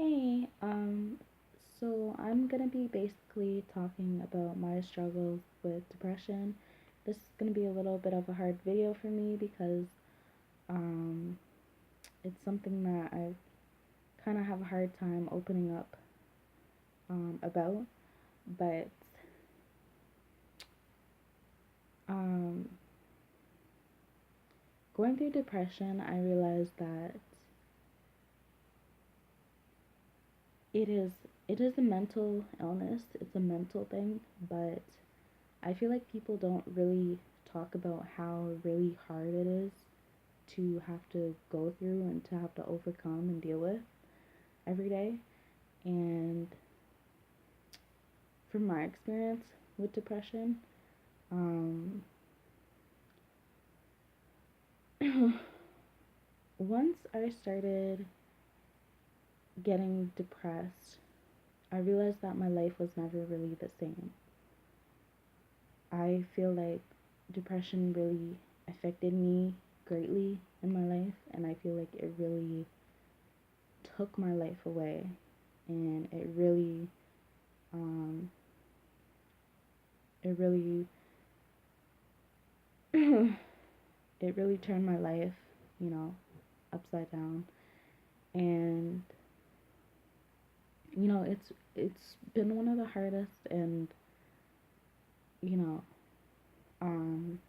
Hey, so I'm gonna be basically talking about my struggles with depression. This is gonna be a little bit of a hard video for me because um, it's something that I kind of have a hard time opening up about. But um, going through depression, I realized that it is it is a mental illness. It's a mental thing, but I feel like people don't really talk about how really hard it is to have to go through and to have to overcome and deal with every day. And from my experience with depression, um, once I started getting depressed, I realized that my life was never really the same. I feel like depression really affected me greatly in my life, and I feel like it really took my life away, and um, it really, it really turned my life, you know, upside down. And it's been one of the hardest and you know, um,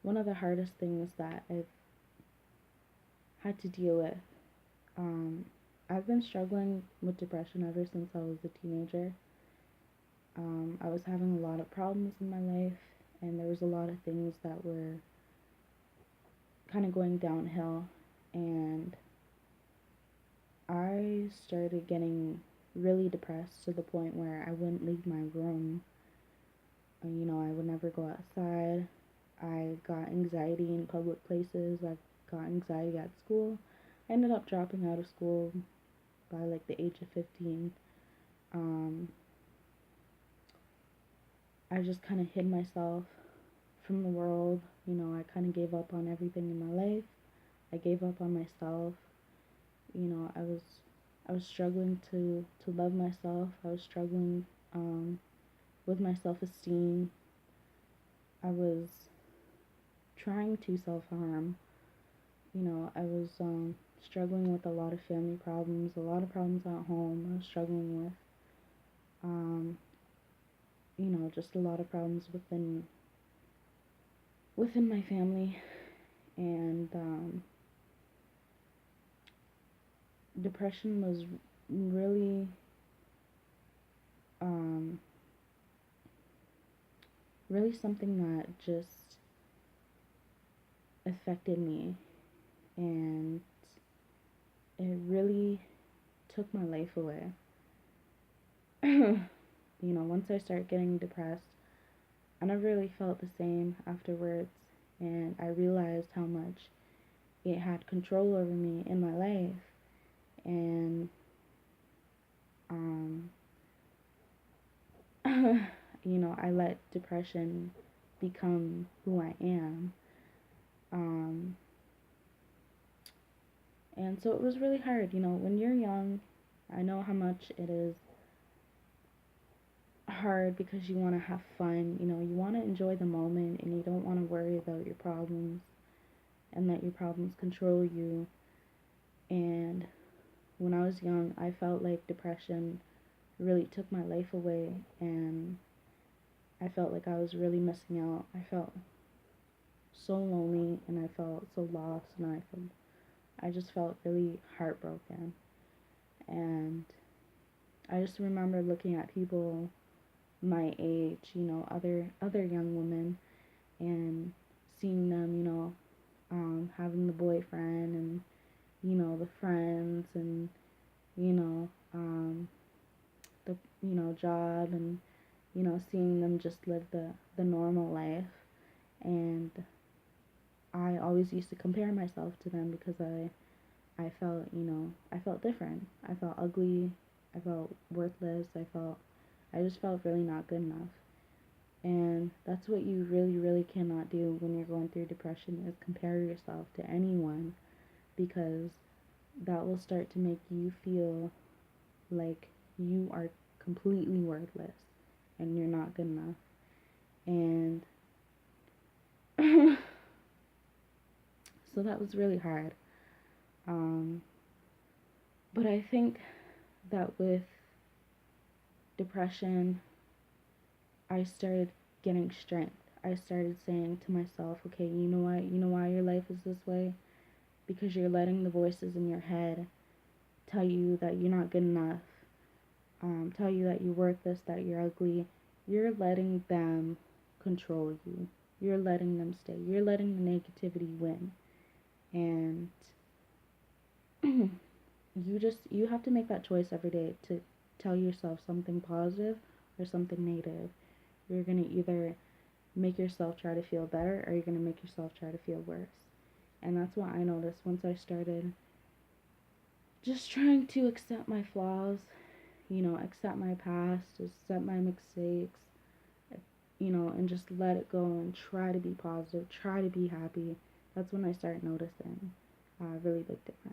one of the hardest things that I've had to deal with. Um, I've been struggling with depression ever since I was a teenager. I was having a lot of problems in my life, and there was a lot of things that were kind of going downhill, and I started getting really depressed to the point where I wouldn't leave my room. I would never go outside. I got anxiety in public places. I got anxiety at school. I ended up dropping out of school by like the age of 15. Um, I just kind of hid myself from the world. I kind of gave up on everything in my life. I gave up on myself. I was struggling to love myself. I was struggling with my self-esteem. I was trying to self-harm. I was struggling with a lot of family problems, a lot of problems at home. I was struggling with um, just a lot of problems within my family, and depression was really um, really something that just affected me, and it really took my life away. Once I started getting depressed, I never really felt the same afterwards, and I realized how much it had control over me in my life, and um, I let depression become who I am. Um, and so it was really hard, when you're young. I know how much it is hard because you want to have fun, you want to enjoy the moment and you don't want to worry about your problems and let your problems control you. And when I was young, I felt like depression really took my life away, and I felt like I was really missing out. I felt so lonely and I felt so lost, and I just felt really heartbroken. And I just remember looking at people my age, other young women, and seeing them, having the boyfriend and the friends, and you know the job, and seeing them just live the normal life. And I always used to compare myself to them because I felt, I felt different. I felt ugly. I felt worthless. I just felt really not good enough. And that's what you really, really cannot do when you're going through depression, is compare yourself to anyone, because that will start to make you feel like you are completely worthless and you're not good enough. And so that was really hard. Um, but I think that with depression, I started getting strength. I started saying to myself, okay, you know what? You know why your life is this way? Because you're letting the voices in your head tell you that you're not good enough, tell you that you're worthless, that you're ugly. You're letting them control you. You're letting them stay. You're letting the negativity win. And you have to make that choice every day to tell yourself something positive or something negative. You're going to either make yourself try to feel better or you're going to make yourself try to feel worse. And that's what I noticed once I started just trying to accept my flaws, accept my past, accept my mistakes, and just let it go and try to be positive, try to be happy. That's when I started noticing a really big difference.